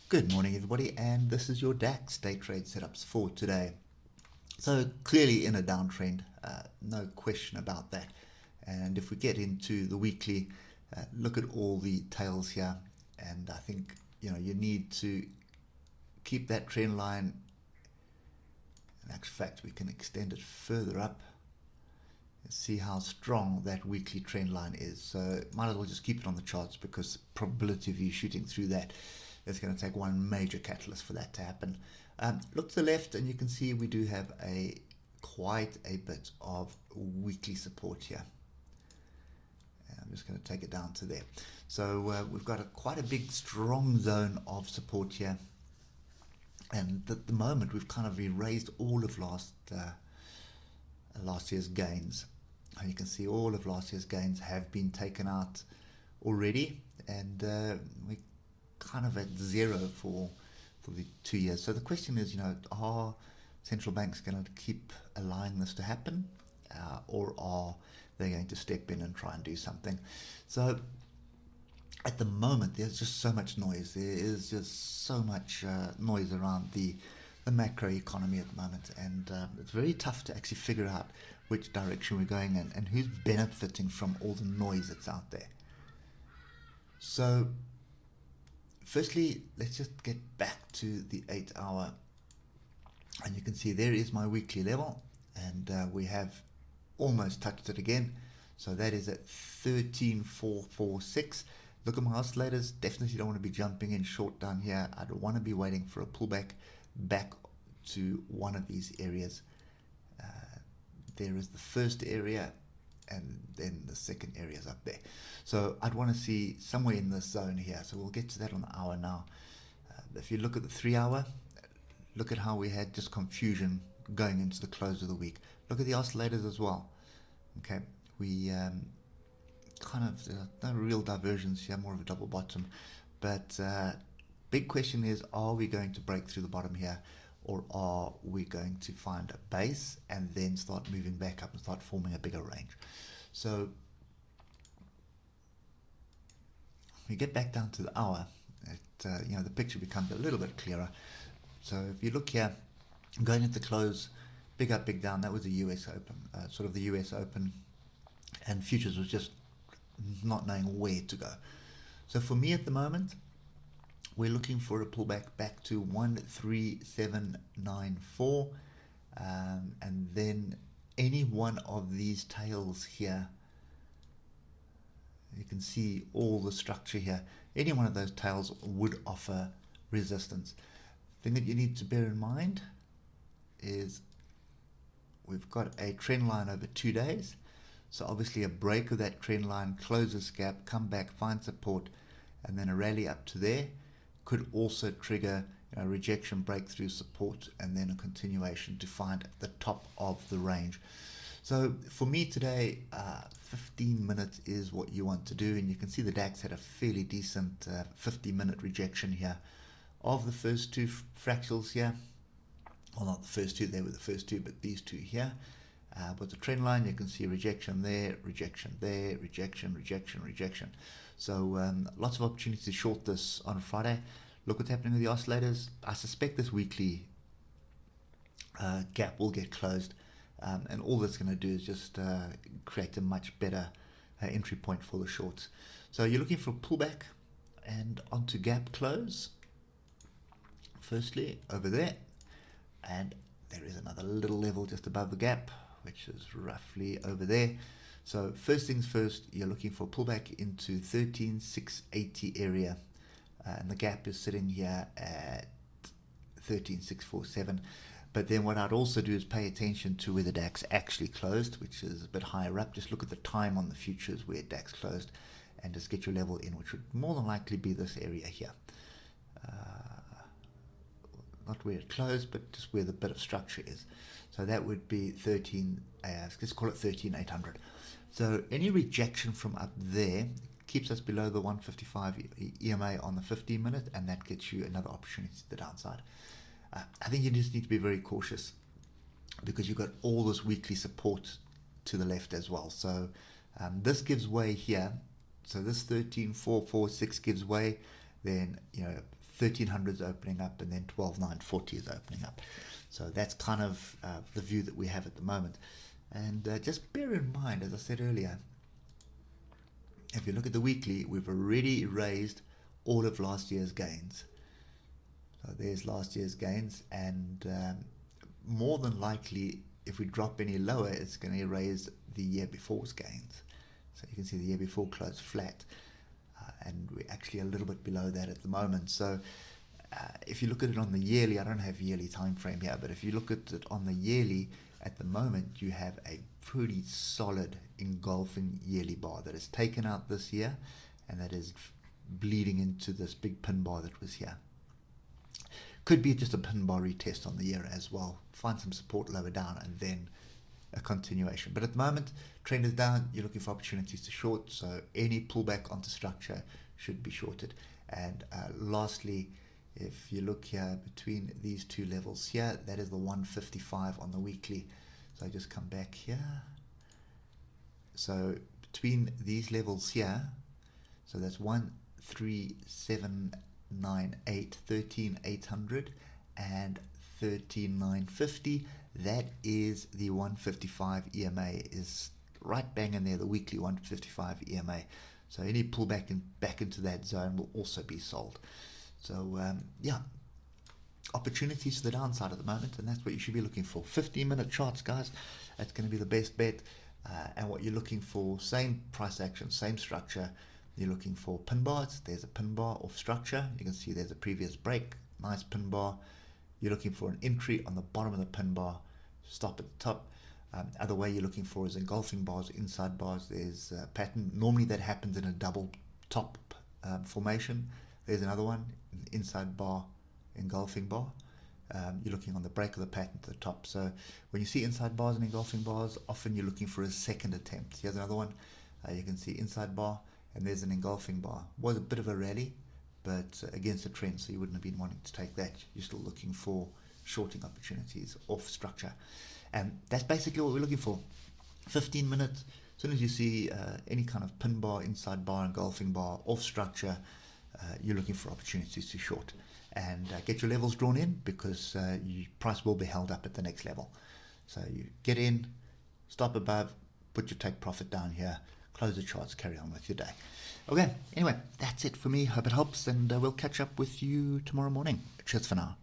Good morning, everybody, and this is your DAX day trade setups for today. So clearly in a downtrend, no question about that. And if we get into the weekly, look at all the tails here, and I think you need to keep that trend line. In actual fact, we can extend it further up and see how strong that weekly trend line is. So might as well just keep it on the charts, because the probability of you shooting through that, it's going to take one major catalyst for that to happen. Look to the left and you can see we do have quite a bit of weekly support here. And I'm just going to take it down to there. So we've got quite a big strong zone of support here, and at the moment we've kind of erased all of last year's gains. And you can see all of last year's gains have been taken out already, and we kind of at zero for the 2 years. So the question is, are central banks going to keep allowing this to happen, or are they going to step in and try and do something? So at the moment, there's just so much noise. There is just so much noise around the macro economy at the moment, and it's very tough to actually figure out which direction we're going in and who's benefiting from all the noise that's out there. So firstly, let's just get back to the 8-hour, and you can see there is my weekly level, and we have almost touched it again. So that is at 13,446. Look at my oscillators. Definitely don't want to be jumping in short down here. I'd want to be waiting for a pullback back to one of these areas. There is the first area, and then the second area is up there. So I'd want to see somewhere in this zone here. So we'll get to that on the hour now. If you look at the 3-hour, look at how we had just confusion going into the close of the week. Look at the oscillators as well. Okay, we kind of no real divergence here, more of a double bottom. But big question is, are we going to break through the bottom here, or are we going to find a base and then start moving back up and start forming a bigger range? So we get back down to the hour, the picture becomes a little bit clearer. So if you look here, going at the close, big up, big down, that was the US Open, sort of the US Open, and futures was just not knowing where to go. So for me at the moment, we're looking for a pullback back to 13794, and then any one of these tails here, you can see all the structure here, any one of those tails would offer resistance. The thing that you need to bear in mind is we've got a trend line over 2 days. So obviously a break of that trend line, close this gap, come back, find support, and then a rally up to there could also trigger rejection, breakthrough, support, and then a continuation to find the top of the range. So for me today, 15 minutes is what you want to do, and you can see the DAX had a fairly decent 50-minute rejection here of the first two fractals here. Well, not the first two, they were the first two, but these two here. But the trend line, you can see rejection there, rejection there, rejection, rejection, rejection. So lots of opportunity to short this on Friday. Look what's happening with the oscillators. I suspect this weekly gap will get closed, and all that's going to do is just create a much better entry point for the shorts. So you're looking for a pullback and onto gap close. Firstly, over there, and there is another little level just above the gap, which is roughly over there. So first things first, you're looking for a pullback into 13,680 area, and the gap is sitting here at 13,647. But then what I'd also do is pay attention to where the DAX actually closed, which is a bit higher up. Just look at the time on the futures where DAX closed, and just get your level in, which would more than likely be this area here. Not where it closed, but just where the bit of structure is. So that would be let's call it 13,800. So any rejection from up there keeps us below the 155 EMA on the 15-minute, and that gets you another opportunity to the downside. I think you just need to be very cautious, because you've got all this weekly support to the left as well. So this gives way here. So this 13,446 gives way. Then 1300 is opening up, and then 12940 is opening up. So that's kind of the view that we have at the moment. And just bear in mind, as I said earlier, if you look at the weekly, we've already erased all of last year's gains. So there's last year's gains, and more than likely, if we drop any lower, it's going to erase the year before's gains. So you can see the year before closed flat, and we're actually a little bit below that at the moment. So if you look at it on the yearly, I don't have yearly time frame here, but if you look at it on the yearly, at the moment you have a pretty solid engulfing yearly bar that is taken out this year, and that is bleeding into this big pin bar that was here. Could be just a pin bar retest on the year as well, find some support lower down, and then a continuation. But at the moment, trend is down, you're looking for opportunities to short, so any pullback onto structure should be shorted. And lastly, if you look here between these two levels here, that is the 155 on the weekly. So I just come back here. So between these levels here, so that's 13798, 13800 and 13950. That is the 155 EMA, is right bang in there, the weekly 155 EMA. So any pullback back into that zone will also be sold. So yeah, opportunities to the downside at the moment, and that's what you should be looking for. 15-minute charts, guys, that's going to be the best bet. And what you're looking for, same price action, same structure. You're looking for pin bars. There's a pin bar off structure. You can see there's a previous break, nice pin bar. You're looking for an entry on the bottom of the pin bar, stop at the top. Other way you're looking for is engulfing bars, inside bars. There's a pattern. Normally that happens in a double top formation. There's another one, inside bar, engulfing bar. You're looking on the break of the pattern to the top. So when you see inside bars and engulfing bars, often you're looking for a second attempt. Here's another one. You can see inside bar, and there's an engulfing bar. Was a bit of a rally, but against the trend, so you wouldn't have been wanting to take that. You're still looking for shorting opportunities off structure. And that's basically what we're looking for. 15 minutes, as soon as you see any kind of pin bar, inside bar, engulfing bar, off structure, you're looking for opportunities to short. And get your levels drawn in, because your price will be held up at the next level. So you get in, stop above, put your take profit down here, close the charts, carry on with your day. Okay, anyway, that's it for me. Hope it helps, and we'll catch up with you tomorrow morning. Cheers for now.